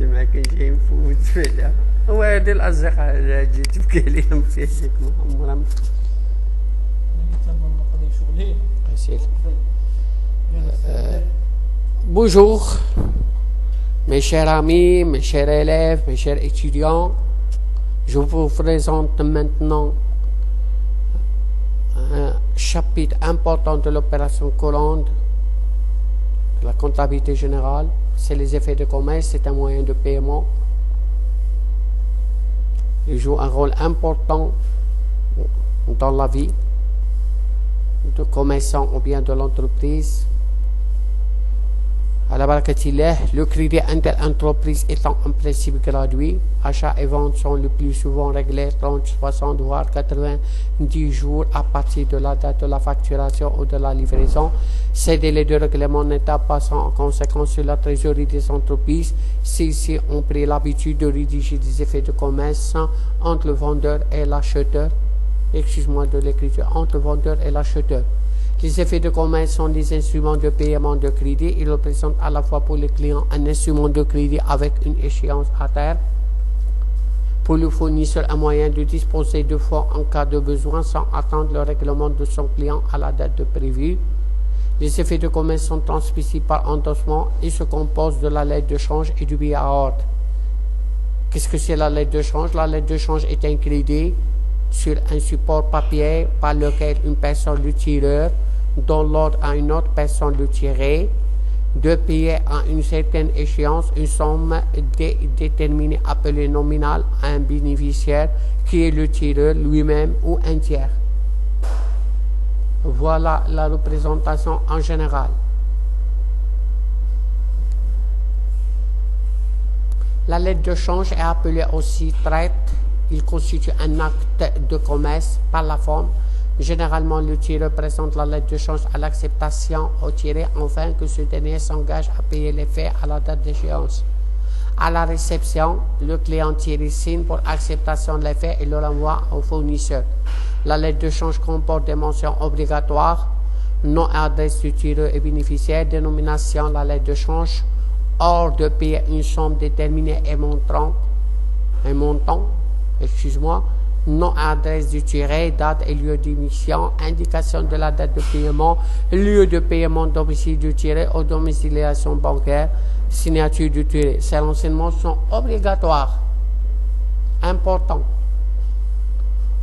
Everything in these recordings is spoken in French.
ما كان شيء مفوت فيها هو هذه الأصدقاء جيت بكي لهم في هذيك محمرة Bonjour, mes chers amis, mes chers élèves, mes chers étudiants. Je vous présente maintenant un chapitre important de l'opération courante, de la comptabilité générale. C'est les effets de commerce, c'est un moyen de paiement. Il joue un rôle important dans la vie de commerçant ou bien de l'entreprise. À la barakatillah, le crédit inter-entreprise étant un principe gratuit, achats et ventes sont le plus souvent réglés 30, 60 voire 90 jours à partir de la date de la facturation ou de la livraison. Ces délais de règlement n'étant pas sans conséquence sur la trésorerie des entreprises, ceux-ci ont pris l'habitude de rédiger des effets de commerce entre le vendeur et l'acheteur. Excuse-moi de l'écriture, entre le vendeur et l'acheteur. Les effets de commerce sont des instruments de paiement de crédit. Ils représentent à la fois pour le client un instrument de crédit avec une échéance à terre, pour le fournisseur un moyen de disposer de fonds en cas de besoin sans attendre le règlement de son client à la date prévue. Les effets de commerce sont transmissibles par endossement. Ils se composent de la lettre de change et du billet à ordre. Qu'est-ce que c'est la lettre de change? La lettre de change est un crédit sur un support papier par lequel une personne, le tireur, donne l'ordre à une autre personne, le tiré, de payer à une certaine échéance une somme déterminée appelée nominale à un bénéficiaire qui est le tireur lui-même ou un tiers. Voilà la représentation en général. La lettre de change est appelée aussi traite. Il constitue un acte de commerce par la forme. Généralement, le tireur présente la lettre de change à l'acceptation au tiré afin que ce dernier s'engage à payer les faits à la date d'échéance. À la réception, le client tiré signe pour acceptation des faits et le renvoie au fournisseur. La lettre de change comporte des mentions obligatoires, nom et adresse du tireur et bénéficiaire, dénomination, la lettre de change, ordre de payer une somme déterminée et montant, nom et adresse du tiré, date et lieu d'émission, indication de la date de paiement, lieu de paiement, domicile du tiré ou domiciliation bancaire, signature du tiré. Ces renseignements sont obligatoires, importants.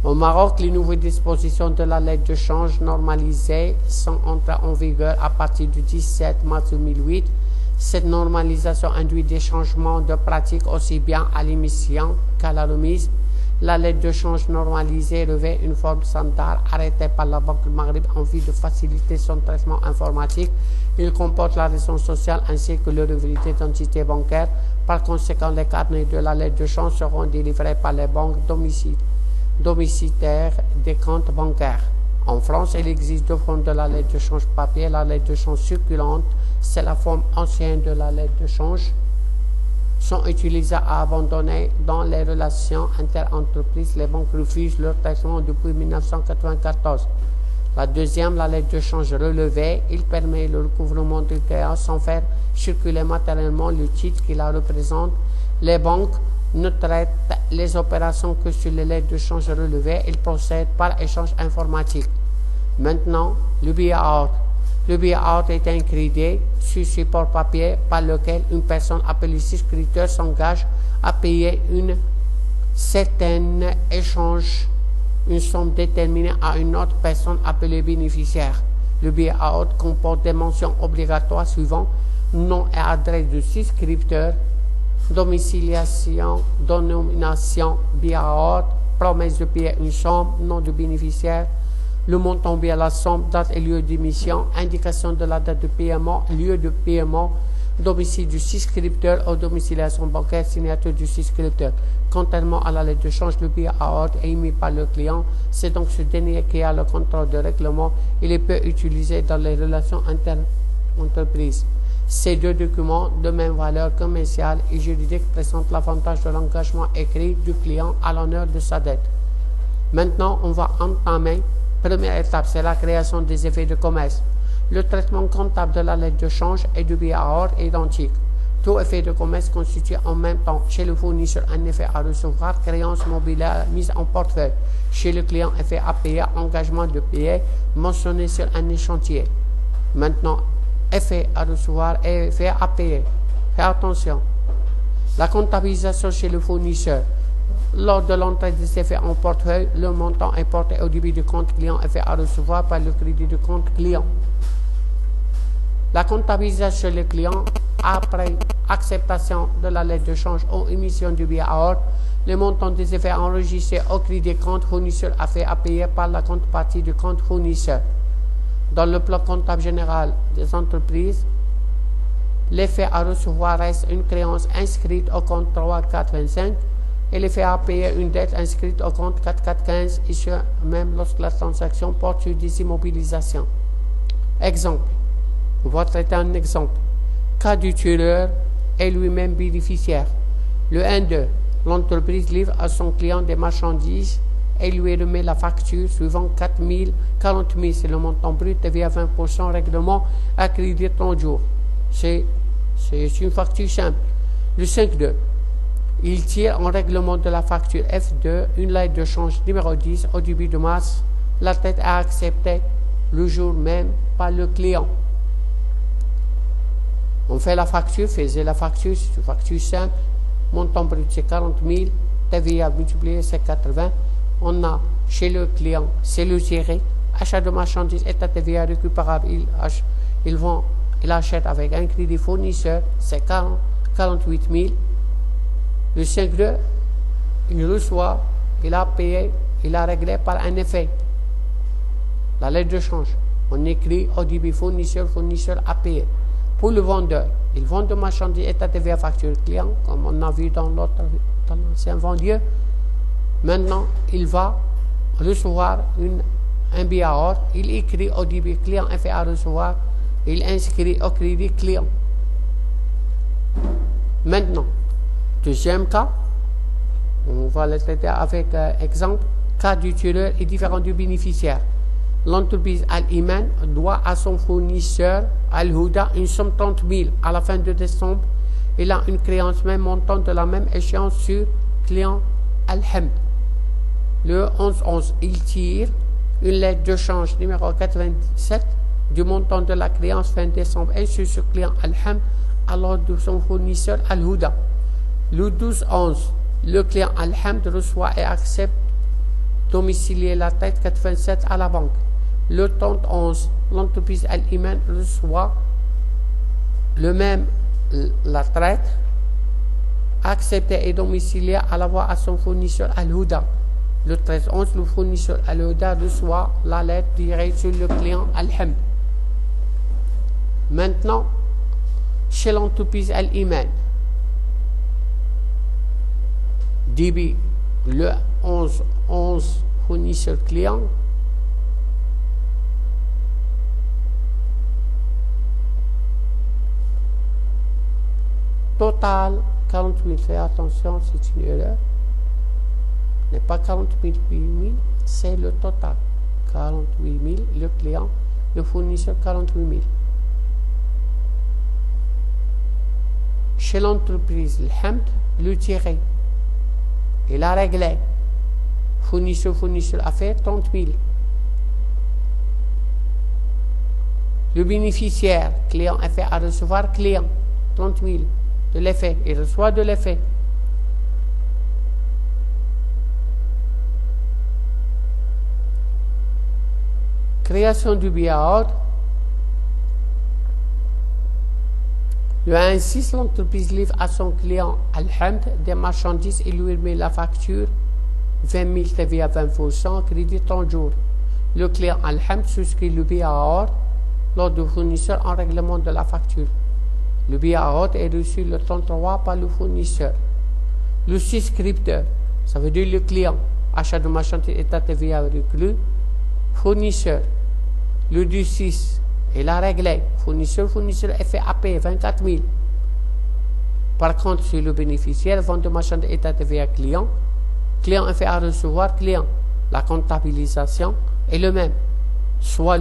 Au Maroc, les nouvelles dispositions de la lettre de change normalisée sont entrées en vigueur à partir du 17 mars 2008. Cette normalisation induit des changements de pratique aussi bien à l'émission qu'à la remise. La lettre de change normalisée revêt une forme standard arrêtée par la Banque du Maghreb en vue de faciliter son traitement informatique. Il comporte la raison sociale ainsi que le relevé d'identité bancaire. Par conséquent, les carnets de la lettre de change seront délivrés par les banques domiciliaires des comptes bancaires. En France, il existe deux formes de la lettre de change papier. La lettre de change circulante, c'est la forme ancienne de la lettre de change, sont utilisées à abandonner dans les relations inter-entreprises. Les banques refusent leur traitement depuis 1994. La deuxième, la lettre de change relevée, il permet le recouvrement du client sans faire circuler matériellement le titre qui la représente. Les banques ne traitent les opérations que sur les lettres de change relevées. Ils procèdent par échange informatique. Maintenant, le billet à ordre. Le billet à ordre est un crédit sur support papier par lequel une personne appelée souscripteur s'engage à payer une certaine échange, une somme déterminée à une autre personne appelée bénéficiaire. Le billet à ordre comporte des mentions obligatoires suivant nom et adresse du souscripteur, domiciliation, dénomination, billet à ordre, promesse de payer une somme, nom du bénéficiaire, le montant bien la somme, date et lieu d'émission, indication de la date de paiement, lieu de paiement, domicile du souscripteur ou domiciliation bancaire, signature du souscripteur. Contrairement à la lettre de change, le billet à ordre est émis par le client. C'est donc ce dernier qui a le contrôle de règlement. Il est peu utilisé dans les relations inter-entreprises. Ces deux documents de même valeur commerciale et juridique présentent l'avantage de l'engagement écrit du client à l'honneur de sa dette. Maintenant, on va entamer. Première étape, c'est la création des effets de commerce. Le traitement comptable de la lettre de change et du billet à ordre est identique. Tout effet de commerce constitue en même temps chez le fournisseur un effet à recevoir, créance mobilière mise en portefeuille. Chez le client, effet à payer, engagement de payer, mentionné sur un échantillon. Maintenant, effet à recevoir et effet à payer. Faites attention. La comptabilisation chez le fournisseur. Lors de l'entrée des effets en portefeuille, le montant est porté au débit du compte client effet à recevoir par le crédit du compte client. La comptabilisation chez le client, après acceptation de la lettre de change ou émission du billet à ordre, le montant des effets enregistrés au crédit des comptes fournisseurs a fait à payer par la contrepartie du compte fournisseur. Dans le plan comptable général des entreprises, l'effet à recevoir reste une créance inscrite au compte 3425 et l'effet à payer une dette inscrite au compte 4415, et ce même lorsque la transaction porte sur des immobilisations. Exemple. On va traiter un exemple. Cas du tueur est lui-même bénéficiaire. Le 1-2. L'entreprise livre à son client des marchandises et lui remet la facture suivant 40 000, c'est le montant brut, TVA 20%, règlement à crédit 30 jours. C'est une facture simple. Le 5-2. Il tire en règlement de la facture F2 une lettre de change numéro 10 au début de mars. La tête a accepté le jour même par le client. On fait la facture, faisait la facture, c'est une facture simple. Montant brut, c'est 40 000. TVA multiplié, c'est 80. On a chez le client, c'est le tiré. Achat de marchandises, état TVA récupérable, il achète avec un crédit fournisseur, c'est 48 000. Le 5-2, il reçoit, il a payé, il a réglé par un effet. La lettre de change. On écrit au débit fournisseur a payé. Pour le vendeur, il vend de marchandises, état TVA facture client, comme on a vu dans l'ancien vendier. Maintenant, il va recevoir un billet à ordre, il écrit au débit client effet à recevoir, il inscrit au crédit client. Maintenant, deuxième cas, on va le traiter avec exemple, cas du tueur est différent du bénéficiaire. L'entreprise Al-Iman doit à son fournisseur Al-Huda une somme 30 000 à la fin de décembre. Il a une créance même montant de la même échéance sur client Al-Hamd. Le 11-11, il tire une lettre de change numéro 97 du montant de la créance fin décembre ainsi sur client Al-Hamd alors de son fournisseur Al-Huda. Le 12-11, le client Al-Hamd reçoit et accepte domicilier la tête 87 à la banque. Le 30-11, l'entreprise Al-Iman reçoit la traite, acceptée et domiciliée à la voie à son fournisseur Al-Huda. Le 13-11, le fournisseur Al-Huda reçoit la lettre directe sur le client Al-Hamd. Maintenant, chez l'entreprise Al-Iman, débit le 11-11, fournisseur client, total 40 000, faites attention, c'est une erreur. Ce n'est pas 48 000, c'est le total. 48 000, le client, le fournisseur 48 000. Chez l'entreprise, le Hamd, le tiré, il a réglé. Fournisseur a fait 30 000. Le bénéficiaire, client a fait à recevoir, client, 30 000. De l'effet, il reçoit de l'effet. Création du billet à ordre. Le 1-6, l'entreprise livre à son client Al-Hamd des marchandises et lui remet la facture 20 000 TVA 20%, crédit 30 jours. Le client Al-Hamd souscrit le billet à ordre lors du fournisseur en règlement de la facture. Le billet à ordre est reçu le 33 par le fournisseur. Le souscripteur, ça veut dire le client, achat de marchandises, état TVA reclus, fournisseur. Le 2-6, il a réglé. Fournisseur est fait à payer 24 000. Par contre, sur le bénéficiaire, vente de marchandises, état TVA client, client est fait à recevoir, client. La comptabilisation est le même. Soit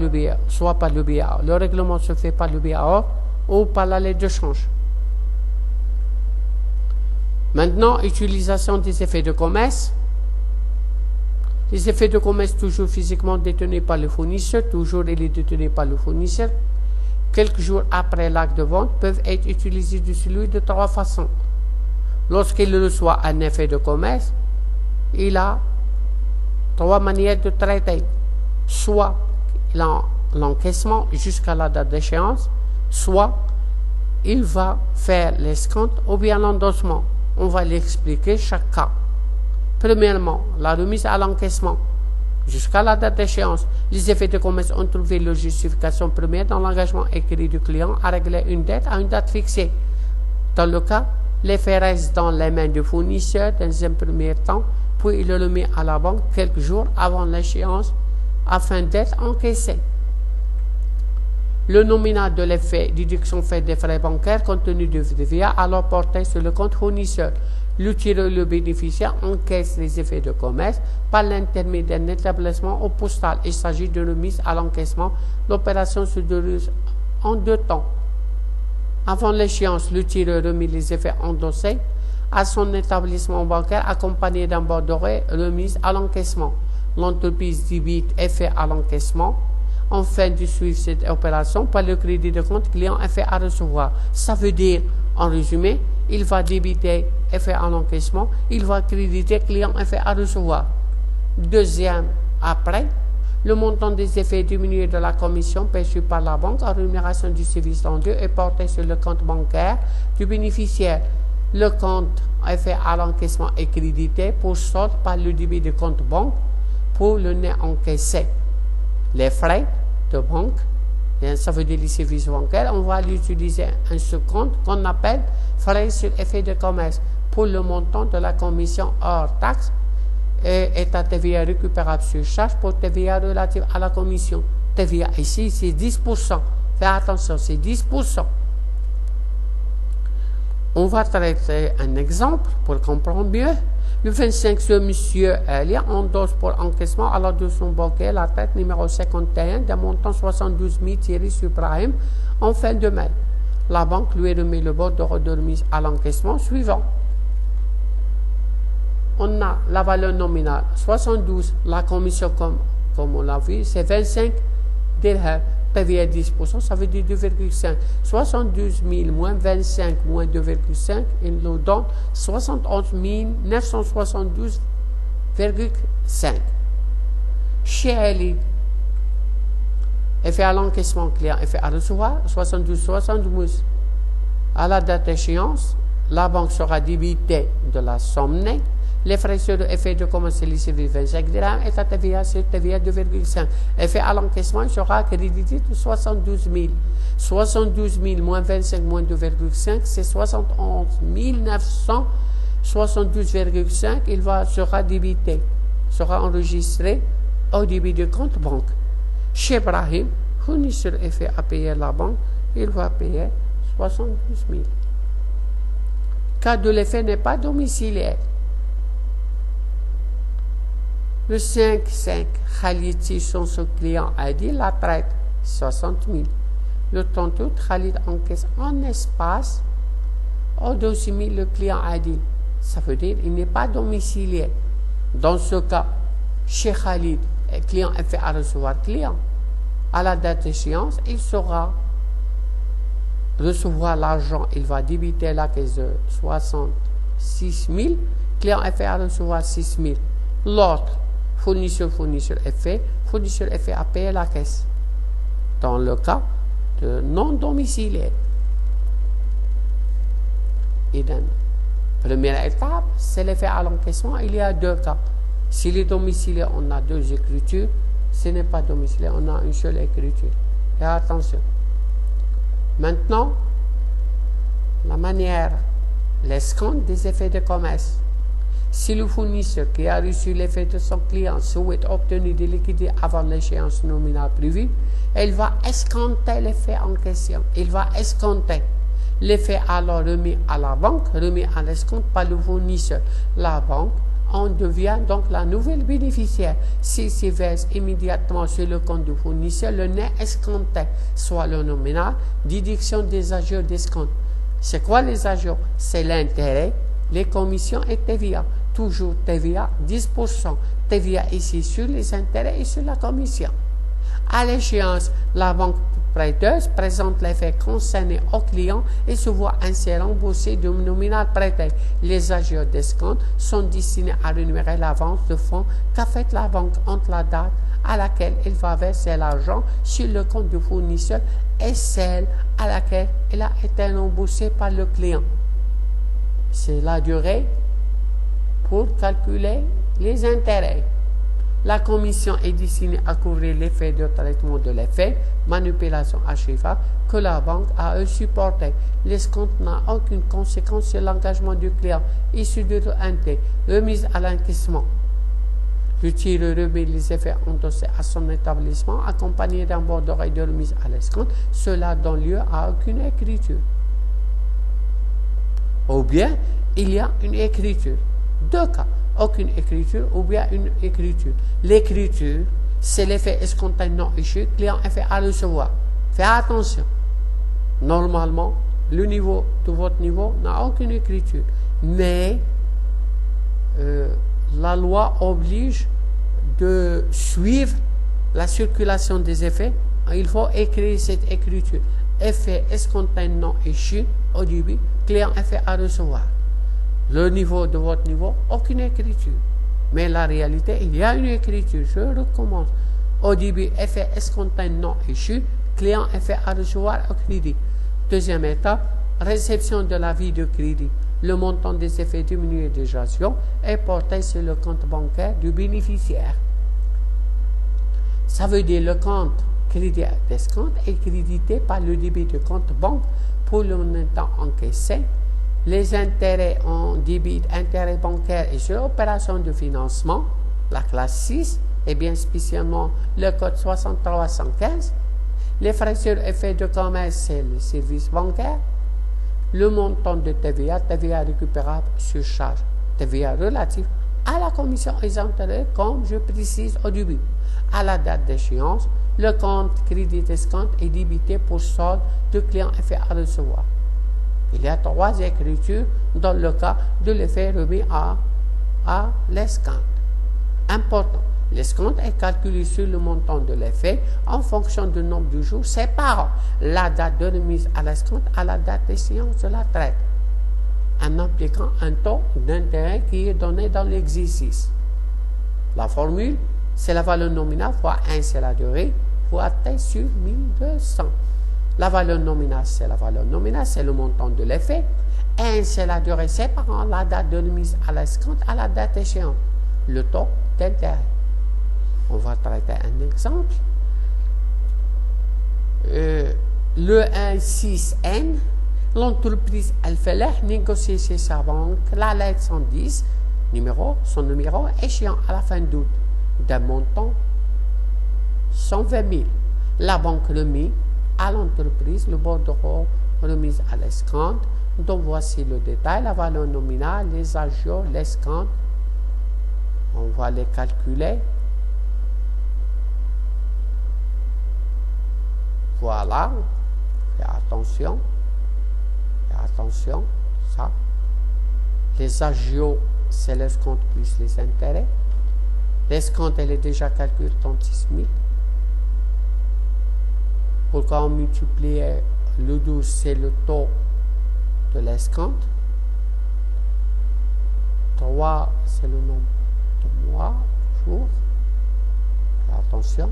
par le billet à ordre. Le règlement se fait par le billet à ordre ou par la lettre de change. Maintenant, utilisation des effets de commerce. Les effets de commerce toujours physiquement détenus par le fournisseur, toujours il est détenu par le fournisseur, quelques jours après l'acte de vente, peuvent être utilisés de celui de trois façons. Lorsqu'il reçoit un effet de commerce, il a trois manières de traiter. Soit l'encaissement jusqu'à la date d'échéance, soit il va faire l'escompte ou bien l'endossement. On va l'expliquer chaque cas. Premièrement, la remise à l'encaissement jusqu'à la date d'échéance. Les effets de commerce ont trouvé leur justification première dans l'engagement écrit du client à régler une dette à une date fixée. Dans le cas, l'effet reste dans les mains du fournisseur dans un premier temps, puis il le remet à la banque quelques jours avant l'échéance afin d'être encaissé. Le nominal de l'effet déduction fait des frais bancaires compte tenu du TVA alors porté sur le compte fournisseur. L'utile le bénéficiaire encaisse les effets de commerce par l'intermédiaire d'un établissement au postal. Il s'agit de remise à l'encaissement. L'opération se déroule en deux temps. Avant l'échéance, l'utile remet les effets endossés à son établissement bancaire accompagné d'un bordereau remise à l'encaissement. L'entreprise débite effet à l'encaissement. En fin de suivre cette opération par le crédit de compte client effet à recevoir. Ça veut dire, en résumé, il va débiter effet à l'encaissement, il va créditer client effet à recevoir. Deuxième, après, le montant des effets diminués de la commission perçue par la banque en rémunération du service rendu est porté sur le compte bancaire du bénéficiaire. Le compte effet à l'encaissement est crédité pour solde par le débit de compte banque pour le net encaissé. Les frais de banque, ça veut dire les services bancaires, on va l'utiliser un sous-compte qu'on appelle frais sur effet de commerce pour le montant de la commission hors taxe et état TVA récupérable sur charge pour TVA relative à la commission. TVA ici, c'est 10%. Faites attention, c'est 10%. On va traiter un exemple pour comprendre mieux. Le 25 ce monsieur Elia endosse pour encaissement à la de son banquier la traite numéro 51 d'un montant 72 000 tiré sur Brahim en fin de mai. La banque lui remet le bordereau de remise à l'encaissement suivant. On a la valeur nominale 72, la commission comme on l'a vu, c'est 25 dirhams. TVA 10%, ça veut dire 2,5. 72 000 moins 25 moins 2,5, il nous donne 71 972,5. Chez Elite, effet à l'encaissement client, effet à recevoir, 72. À la date d'échéance, la banque sera débitée de la somme nette. Les frais sur l'effet de commercialisation 25 dirhams et la TVA sur TVA 2,5. Effet à l'encaissement sera crédité de 72 000. 72 000 moins 25 moins 2,5, c'est 71 972,5. Il sera débité, sera enregistré au débit de compte banque. Chez Brahim, fournisseur effet à payer la banque, il va payer 72 000. Cas de l'effet n'est pas domiciliaire. Le 5-5, Khalid son client a dit la traite 60 000. Le 38, Khalid encaisse en espace au-dessus de 1000 le client a dit. Ça veut dire qu'il n'est pas domicilié. Dans ce cas, chez Khalid, le client est fait à recevoir client. À la date d'échéance, il saura recevoir l'argent. Il va débiter la caisse de 66 000. Client est fait à recevoir 6 000. L'autre, fournisseur est fait à payer la caisse. Dans le cas de non domicilié. Première étape, c'est l'effet à l'encaissement. Il y a deux cas. S'il est domicilié, on a deux écritures. S'il n'est pas domicilié, on a une seule écriture. Et attention. Maintenant, la manière, l'escompte des effets de commerce. Si le fournisseur qui a reçu l'effet de son client souhaite obtenir des liquidités avant l'échéance nominale prévue, il va escompter l'effet en question. Il va escompter. L'effet alors remis à la banque, remis à l'escompte par le fournisseur. La banque en devient donc la nouvelle bénéficiaire. S'il se verse immédiatement sur le compte du fournisseur, le net escompté, soit le nominal, déduction des agios d'escompte. C'est quoi les agios? C'est l'intérêt les commissions et TVA. Toujours TVA, 10%. TVA ici sur les intérêts et sur la commission. À l'échéance, la banque prêteuse présente les faits concernés au client et se voit ainsi remboursé du nominal prêté. Les agios d'escompte sont destinés à rémunérer l'avance de fonds qu'a faite la banque entre la date à laquelle il va verser l'argent sur le compte du fournisseur et celle à laquelle il a été remboursé par le client. C'est la durée pour calculer les intérêts. La commission est destinée à couvrir l'effet de traitement de l'effet, manipulation archivable, que la banque a supporté. L'escompte n'a aucune conséquence sur l'engagement du client issu de l'intérêt, remise à l'encaissement. Le tireur remet les effets endossés à son établissement, accompagné d'un bordereau de remise à l'escompte. Cela donne lieu à aucune écriture. Ou bien, il y a une écriture. Deux cas. Aucune écriture ou bien une écriture. L'écriture, c'est l'effet escompté non échu, client est fait à recevoir. Faites attention. Normalement, le niveau de votre niveau n'a aucune écriture. Mais la loi oblige de suivre la circulation des effets. Il faut écrire cette écriture. Effet escompté non échu au début, client est fait à recevoir. Le niveau de votre niveau, aucune écriture. Mais la réalité, il y a une écriture. Je recommence. Au début, effet escompté non échu, client est fait à recevoir au crédit. Deuxième étape, réception de l'avis de crédit. Le montant des effets diminués de gestion est porté sur le compte bancaire du bénéficiaire. Ça veut dire le compte crédit d'escompte est crédité par le débit de compte banque pour le montant encaissé. Les intérêts en débit, intérêts bancaires et sur opération de financement, la classe 6, et bien spécialement le code 6315, les frais sur effet de commerce, c'est le service bancaire, le montant de TVA, TVA récupérable sur charge, TVA relative à la commission des intérêts, comme je précise au début. À la date d'échéance, le compte crédit d'escompte est débité pour solde de client effet à recevoir. Il y a trois écritures dans le cas de l'effet remis à l'escompte. Important, l'escompte est calculé sur le montant de l'effet en fonction du nombre de jours séparant la date de remise à l'escompte à la date d'échéance de la traite, en appliquant un taux d'intérêt qui est donné dans l'exercice. La formule, c'est la valeur nominale fois 1, c'est la durée, fois T sur 1200. La valeur nominale, c'est la valeur nominale, c'est le montant de l'effet. 1, c'est la durée séparant la date de remise à l'escompte à la date échéante, le taux d'intérêt. On va traiter un exemple. Le 1.6N, l'entreprise Al-Falah négocie chez sa banque la lettre 110, son numéro échéant à la fin d'août, d'un montant 120 000. La banque remet à l'entreprise le bordereau remise à l'escompte, dont voici le détail, la valeur nominale, les agios, l'escompte. On va les calculer. Voilà. Faites attention. Faites attention. Ça. Les agios, c'est l'escompte plus les intérêts. L'escompte, elle est déjà calculée 36 000. Pourquoi on multiplie le 12, c'est le taux de l'escompte. 3, c'est le nombre de mois, jours. Attention.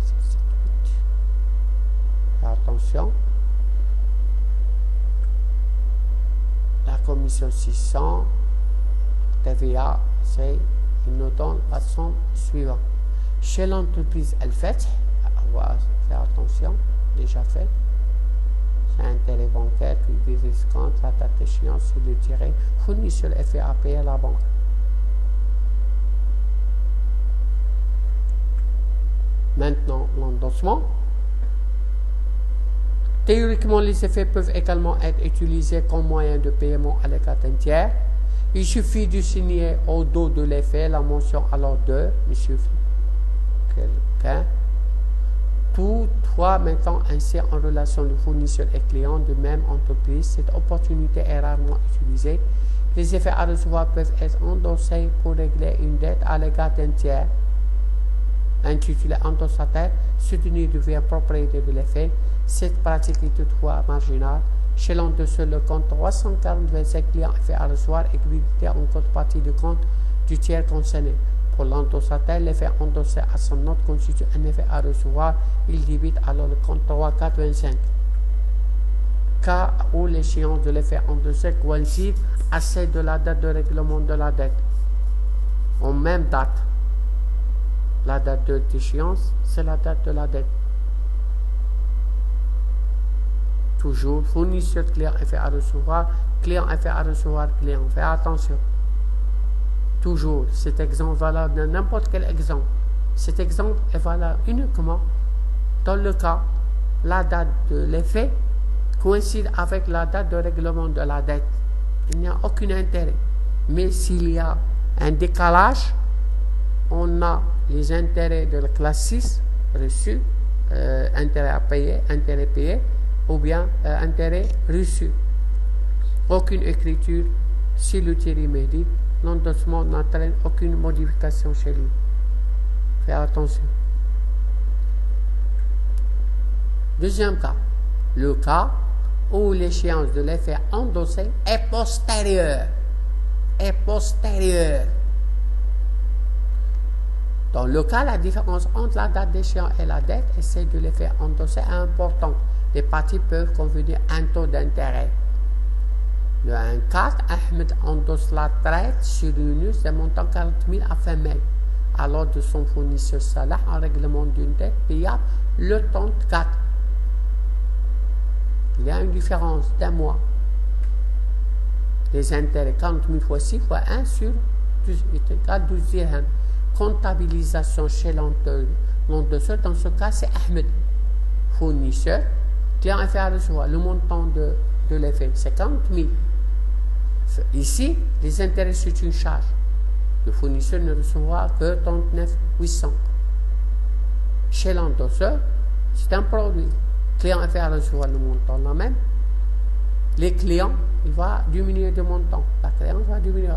6, 7, 8. Attention. La commission 600, TVA, c'est, il nous donne la somme suivante. Chez l'entreprise Al-Fath, on va faire attention, déjà fait. C'est intérêt bancaire, crédit d'escompte, la date d'échéance sur le tiré, fourni sur le FAP à la banque. Maintenant, l'endossement. Théoriquement, les effets peuvent également être utilisés comme moyen de paiement à l'égard d'un tiers. Il suffit de signer au dos de l'effet la mention alors de, il suffit quelqu'un, Toutefois, mettant ainsi en relation le fournisseur et client de même entreprise, cette opportunité est rarement utilisée. Les effets à recevoir peuvent être endossés pour régler une dette à l'égard d'un tiers, intitulé endossataire, ce dernier devient propriétaire de l'effet. Cette pratique est toutefois marginale. Chez l'endosseur, le compte 340-25 clients effets à recevoir est crédité en contrepartie du compte du tiers concerné. Pour l'endossataire, l'effet endossé à son note constitue un effet à recevoir. Il débite alors le compte 3,425. Cas où l'échéance de l'effet endossé coïncide à celle de la date de règlement de la dette. En même date. La date d'échéance, c'est la date de la dette. Toujours, fournisseur, client, effet à recevoir, client, effet à recevoir, client. Fais attention. Toujours, cet exemple valable dans n'importe quel exemple. Cet exemple est valable uniquement dans le cas la date de l'effet coïncide avec la date de règlement de la dette. Il n'y a aucun intérêt. Mais s'il y a un décalage, on a les intérêts de la classe 6 reçus, intérêts à payer, intérêts payés, ou bien intérêts reçus. Aucune écriture si le Thierry Mehdi. L'endossement n'entraîne aucune modification chez lui. Fais attention. Deuxième cas. Le cas où l'échéance de l'effet endossé est postérieure. Dans le cas, la différence entre la date d'échéance et la dette et celle de l'effet endossé est importante. Les parties peuvent convenir un taux d'intérêt. Le 1,4, Ahmed endosse la traite sur une US de montant 40 000 à fin mai, alors de son fournisseur Salah en règlement d'une dette payable le 34. Il y a une différence d'un mois. Les intérêts 40 000 fois 6 fois 1 sur 12 est égal à 12 dirhams. Comptabilisation chez l'endosseur, dans ce cas c'est Ahmed. Fournisseur, client effet à recevoir, le montant de l'effet c'est 40 000. Ici, les intérêts c'est une charge. Le fournisseur ne recevra que 39 800. Chez l'endosseur, c'est un produit. Client effet à recevoir le montant là même. Les clients, il va diminuer de montant. La créance va diminuer.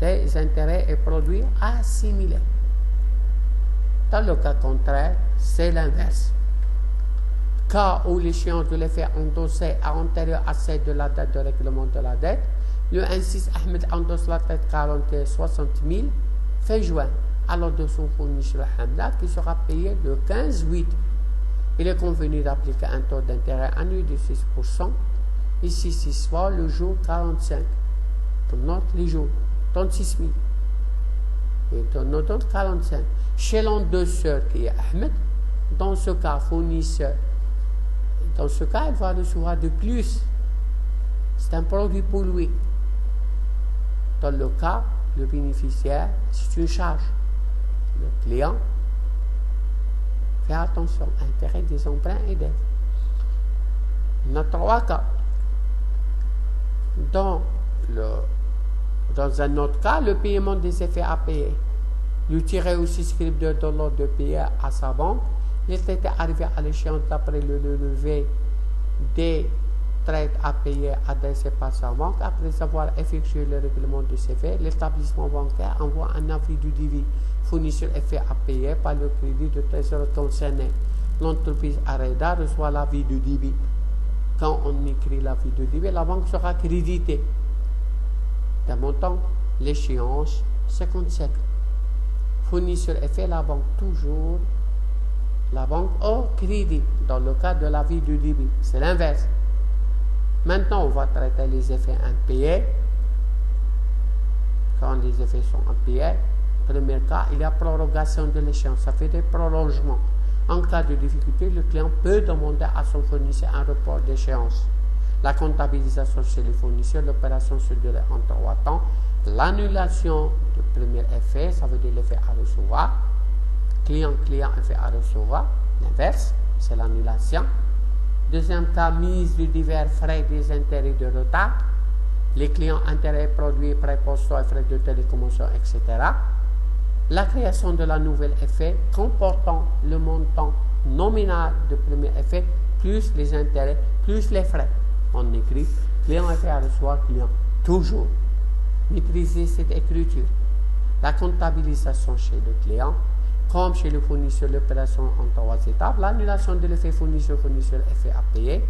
Des intérêts et produits assimilés. Dans le cas contraire, c'est l'inverse. Cas où l'échéance de l'effet endossé est antérieure à celle de la date de règlement de la dette, le 1,6 Ahmed endosse la dette 41 60 000 fin juin, alors de son fournisseur Hamda qui sera payé le 15/8. Il est convenu d'appliquer un taux d'intérêt annuel de 6%, ici 6 fois le jour 45. On note les jours, 36 000. Et on note 45. Chez l'endosseur qui est Ahmed, dans ce cas fournisseur, dans ce cas, il va recevoir de plus. C'est un produit pour lui. Dans le cas, le bénéficiaire, c'est une charge. Le client, fait attention, intérêt des emprunts et dettes. Il y a 3 cas. Dans un autre cas, le paiement des effets à payer. Lui tirer aussi script de $, de payer à sa banque. Il était arrivé à l'échéance d'après le lever des traites à payer adressées par sa banque. Après avoir effectué le règlement de ces faits, l'établissement bancaire envoie un avis du devis fournisseur effet à payer par le crédit de trésor concerné. L'entreprise Areda reçoit l'avis du débit. Quand on écrit l'avis du débit, la banque sera créditée d'un montant, l'échéance 57. Fournisseur effet, la banque toujours. La banque au crédit, dans le cas de l'avis du débit. C'est l'inverse. Maintenant, on va traiter les effets impayés. Quand les effets sont impayés, premier cas, il y a prorogation de l'échéance. Ça fait des prolongements. En cas de difficulté, le client peut demander à son fournisseur un report d'échéance. La comptabilisation chez les fournisseurs, l'opération se déroule en 3 temps. L'annulation du premier effet, ça veut dire l'effet à recevoir. Client, effet à recevoir. L'inverse, c'est l'annulation. Deuxième cas, mise de divers frais des intérêts de retard. Les clients, intérêts, produits, prêts postaux et frais de télécommunication, etc. La création de la nouvelle effet comportant le montant nominale du premier effet, plus les intérêts, plus les frais. On écrit client effet à recevoir, client. Toujours. Maîtriser cette écriture. La comptabilisation chez le client, comme chez le fournisseur, l'opération en 3 étapes. L'annulation de l'effet fournisseur, effet à payer.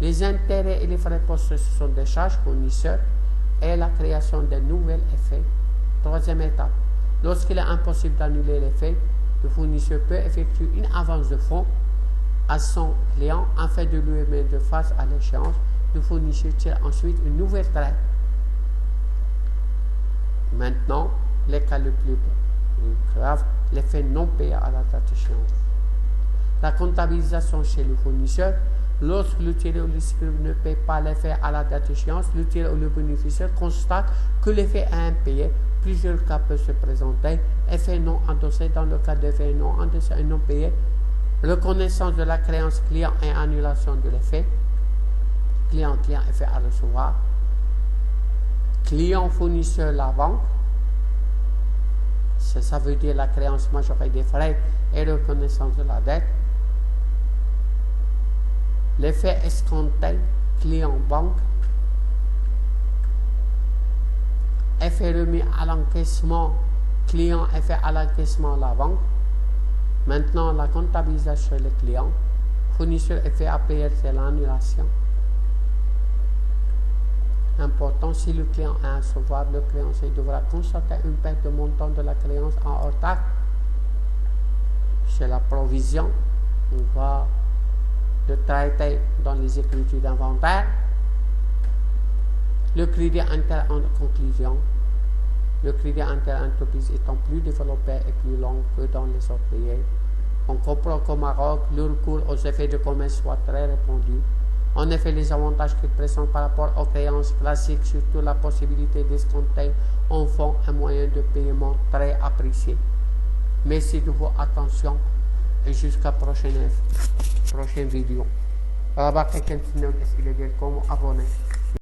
Les intérêts et les frais postés, ce sont des charges fournisseurs et la création d'un nouvel effet. 3e étape. Lorsqu'il est impossible d'annuler l'effet, le fournisseur peut effectuer une avance de fonds à son client afin de lui mettre face à l'échéance. Le fournisseur tire ensuite une nouvelle traite. Maintenant, les cas les plus graves, l'effet non payé à la date échéance. La comptabilisation chez le fournisseur, lorsque le tiré ou le scribe ne paye pas l'effet à la date échéance, le tiré ou le bénéficiaire constate que l'effet est impayé. Plusieurs cas peuvent se présenter. Effet non endossé dans le cas d'effet non endossé et non payé. Reconnaissance de la créance client et annulation de l'effet. Client effet à recevoir. Client fournisseur la banque. Ça veut dire la créance majorée des frais et reconnaissance de la dette. L'effet escompté, client banque. Effet remis à l'encaissement, client effet à l'encaissement la banque. Maintenant, la comptabilisation chez le client. Fournisseur effet à payer, c'est l'annulation. Important, si le client est insolvable, le créancier devra constater une perte de montant de la créance en retard. C'est la provision. On va le traiter dans les écritures d'inventaire. Le crédit inter en conclusion. Le crédit inter-entreprise étant plus développé et plus long que dans les autres pays. On comprend qu'au Maroc, le recours aux effets de commerce soit très répandu. En effet, les avantages qu'ils présentent par rapport aux créances classiques, surtout la possibilité d'escompter en fonds un moyen de paiement très apprécié. Merci de votre attention et jusqu'à prochaine vidéo. Abonner.